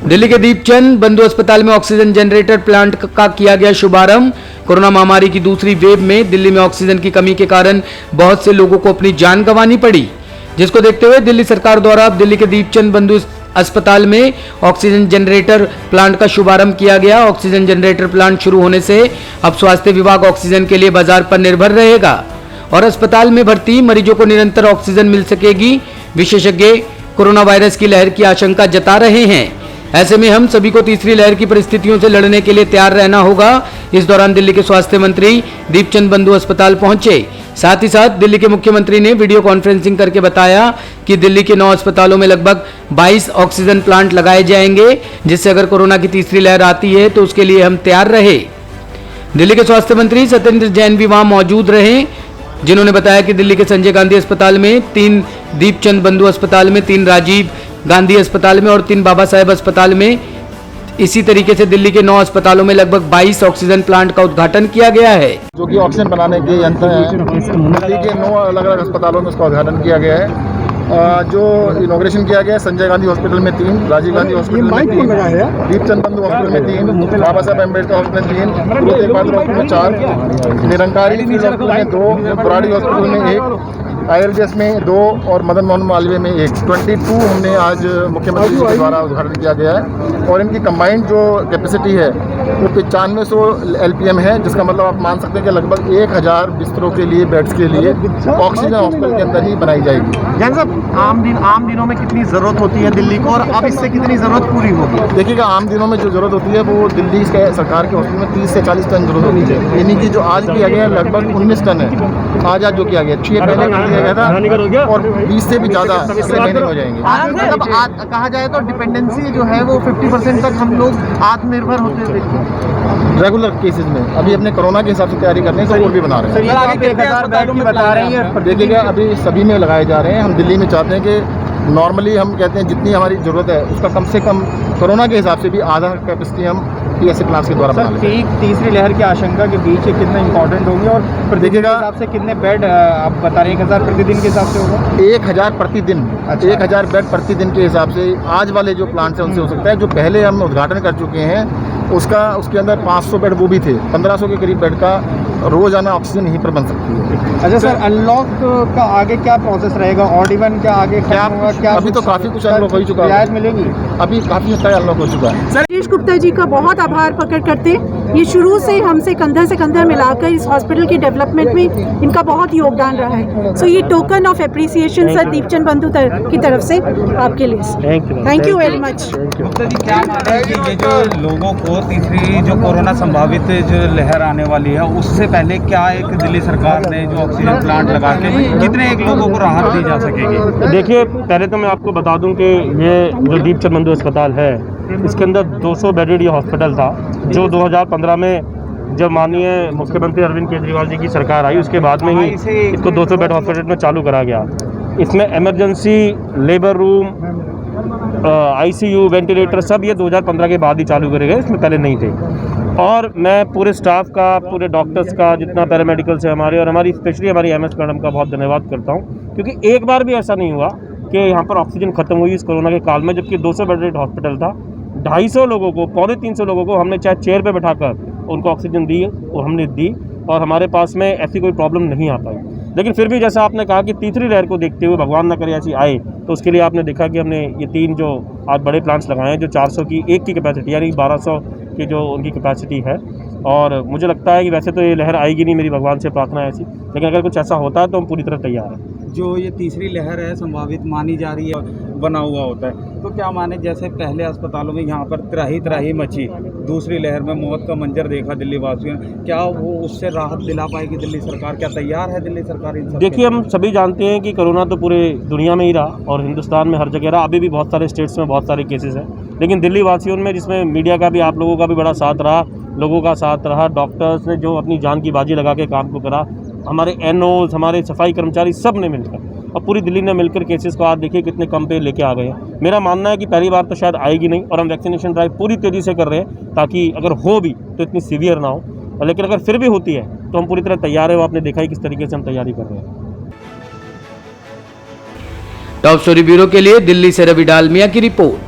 दिल्ली के दीपचंद बंधु अस्पताल में ऑक्सीजन जनरेटर प्लांट का किया गया शुभारंभ। कोरोना महामारी की दूसरी वेव में दिल्ली में ऑक्सीजन की कमी के कारण बहुत से लोगों को अपनी जान गंवानी पड़ी, जिसको देखते हुए दिल्ली सरकार द्वारा अब दिल्ली के दीपचंद बंधु अस्पताल में ऑक्सीजन जनरेटर प्लांट का शुभारंभ किया गया। ऑक्सीजन जनरेटर प्लांट शुरू होने से अब स्वास्थ्य विभाग ऑक्सीजन के लिए बाजार पर निर्भर रहेगा और अस्पताल में भर्ती मरीजों को निरंतर ऑक्सीजन मिल सकेगी। विशेषज्ञ कोरोना वायरस की लहर की आशंका जता रहे हैं। ऐसे में हम सभी को तीसरी लहर की परिस्थितियों से लड़ने के लिए तैयार रहना होगा। इस दौरान दिल्ली के स्वास्थ्य मंत्री दीपचंद बंधु अस्पताल पहुंचे। साथ ही साथ दिल्ली के मुख्यमंत्री ने वीडियो कॉन्फ्रेंसिंग करके बताया कि दिल्ली के 9 अस्पतालों में लगभग 22 ऑक्सीजन प्लांट लगाए जाएंगे, जिससे अगर कोरोना की तीसरी लहर आती है तो उसके लिए हम तैयार रहे। दिल्ली के स्वास्थ्य मंत्री सत्येंद्र जैन भी वहां मौजूद रहे, जिन्होंने बताया कि दिल्ली के संजय गांधी अस्पताल में 3, दीपचंद बंधु अस्पताल में 3, राजीव गांधी अस्पताल में और 3 बाबा साहेब अस्पताल में, इसी तरीके से दिल्ली के 9 अस्पतालों में लगभग 22 ऑक्सीजन प्लांट का उद्घाटन किया गया है, जो कि ऑक्सीजन बनाने के यंत्र हैं। दिल्ली के 9 अलग अलग अस्पतालों में उसका उद्घाटन किया गया है। जो इनॉग्रेशन किया गया है, संजय गांधी हॉस्पिटल में 3, राजीव गांधी हॉस्पिटल में 3, दीपचंद बंधु हॉस्पिटल में 3, बाबा साहेब अम्बेडकर हॉस्पिटल में 3, गुरु तेग बहादुर हॉस्पिटल में 4, निरंकारी हॉस्पिटल में 2, बुराड़ी हॉस्पिटल में 1, ILBS में 2 और मदन मोहन मालवीय में 1। 22 हमने आज मुख्यमंत्री जी के द्वारा उद्घाटन किया गया है और इनकी कंबाइंड जो कैपेसिटी है वो 9500 LPM है, जिसका मतलब आप मान सकते हैं कि लगभग 1000 बिस्तरों के लिए, बेड्स के लिए ऑक्सीजन हॉस्पिटल के अंदर ही बनाई जाएगी। जैन साहब, आम दिनों में कितनी ज़रूरत होती है दिल्ली को और अब इससे कितनी ज़रूरत पूरी होगी? देखिएगा, आम दिनों में जो ज़रूरत होती है वो दिल्ली के सरकार के हॉस्पिटल में 30 से 40 टन जरूरत होती है, यानी कि जो आज किया गया है लगभग 19 टन है। आज जो किया गया 6 पहले किया गया था और 20 से भी ज़्यादा अगले महीने हो जाएंगे। मतलब कहा जाए तो डिपेंडेंसी जो है वो 50% तक हम लोग आत्मनिर्भर होते हुए रेगुलर केसेस में अभी अपने कोरोना के हिसाब से तैयारी करने हैं, तो और भी बना रहे हैं। देखिएगा, अभी सभी में लगाए जा रहे हैं। हम दिल्ली में चाहते हैं कि नॉर्मली हम कहते हैं जितनी हमारी ज़रूरत है उसका कम से कम कोरोना के हिसाब से भी आधा कैपेसिटी हम PSA प्लांट्स के द्वारा बना लेते हैं। तीसरी लहर की आशंका के बीच कितना इंपॉर्टेंट होगी और देखिएगा हिसाब से कितने बेड आप बता रहे हैं? 1000 प्रतिदिन के हिसाब से होगा? 1000 प्रतिदिन। अच्छा। 1000 बेड प्रतिदिन के हिसाब से आज वाले जो प्लांट्स हैं उनसे हो सकता है। जो पहले हम उद्घाटन कर चुके हैं उसके अंदर 500 बेड वो भी थे, 1500 के करीब बेड का रोजाना ऑक्सीजन यहीं पर बन सकती है। अच्छा सर, अनलॉक का आगे क्या प्रोसेस रहेगा? ऑड इवन क्या आगे क्या होगा? क्या अभी तो काफ़ी कुछ अनलॉक हो ही चुका है, रियायत मिलेगी? अभी काफ़ी हद तक अनलॉक हो चुका है। राजेश गुप्ता जी का बहुत आभार प्रकट करते हैं। ये शुरू से हमसे कंधा से कंधा मिलाकर इस हॉस्पिटल के डेवलपमेंट में इनका बहुत योगदान रहा है। सो ये token of appreciation sir Deepchand Bandhu की तरफ से आपके लिए। Thank you very much. Gupta ji, क्या मान रहे हैं कि ये जो लोगों को तीसरी जो कोरोना संभावित जो लहर आने वाली है उससे पहले क्या एक दिल्ली सरकार ने जो ऑक्सीजन प्लांट लगा के कितने एक लोगों को राहत दी जा सकेगी? देखिए, पहले तो मैं आपको बता दूं कि ये जो दीपचंद बंधु अस्पताल है इसके अंदर 200 बेडेड ये हॉस्पिटल था, जो 2015 में जब माननीय मुख्यमंत्री अरविंद केजरीवाल जी की सरकार आई उसके बाद में ही इसको 200 बेड हॉस्पिटल में चालू करा गया। इसमें emergency, labour room, ICU, ventilator सब ये 2015 के बाद ही चालू करे गए, इसमें पहले नहीं थे। और मैं पूरे स्टाफ का, पूरे डॉक्टर्स का, जितना पैरामेडिकल्स है हमारे और हमारी स्पेशली हमारी MS मैडम का बहुत धन्यवाद करता हूँ, क्योंकि एक बार भी ऐसा नहीं हुआ कि यहाँ पर ऑक्सीजन खत्म हुई इस कोरोना के काल में, जबकि 200 बेडेड हॉस्पिटल था। 250 लोगों को, 250 लोगों को हमने चाहे चेयर पे बैठाकर उनको ऑक्सीजन दी और हमने दी और हमारे पास में ऐसी कोई प्रॉब्लम नहीं आ पाई। लेकिन फिर भी जैसा आपने कहा कि तीसरी लहर को देखते हुए भगवान न करे ऐसी आए, तो उसके लिए आपने देखा कि हमने ये 3 जो आज बड़े प्लांट्स लगाए हैं, जो 400 की एक की कैपेसिटी यानी 1200 की जो उनकी कैपेसिटी है। और मुझे लगता है कि वैसे तो ये लहर आएगी नहीं, मेरी भगवान से प्रार्थना है ऐसी, लेकिन अगर कुछ ऐसा होता है तो हम पूरी तरह तैयार हैं। जो ये तीसरी लहर है संभावित मानी जा रही है, बना हुआ होता है, तो क्या माने जैसे पहले अस्पतालों में यहाँ पर त्राही मची, दूसरी लहर में मौत का मंजर देखा दिल्ली वासियों ने, क्या वो उससे राहत दिला पाएगी दिल्ली सरकार? क्या तैयार है दिल्ली सरकार इन सब? देखिए, हम सभी जानते हैं कि कोरोना तो पूरे दुनिया में ही रहा और हिंदुस्तान में हर जगह रहा। अभी भी बहुत सारे स्टेट्स में बहुत सारे केसेस हैं, लेकिन दिल्ली वासियों में, जिसमें मीडिया का भी, आप लोगों का भी बड़ा साथ रहा, लोगों का साथ रहा, डॉक्टर्स ने जो अपनी जान की बाजी लगा के काम को करा, हमारे NOs, हमारे सफाई कर्मचारी सब ने मिलकर और पूरी दिल्ली ने मिलकर केसेस को आज देखिए कितने कम पे लेके आ गए हैं। मेरा मानना है कि पहली बार तो शायद आएगी नहीं और हम वैक्सीनेशन ड्राइव पूरी तेज़ी से कर रहे हैं ताकि अगर हो भी तो इतनी सीवियर ना हो, लेकिन अगर फिर भी होती है तो हम पूरी तरह तैयार है। वो आपने देखा ही किस तरीके से हम तैयारी कर रहे हैं। टॉप स्टोरी ब्यूरो के लिए दिल्ली से रवि डालमिया की रिपोर्ट।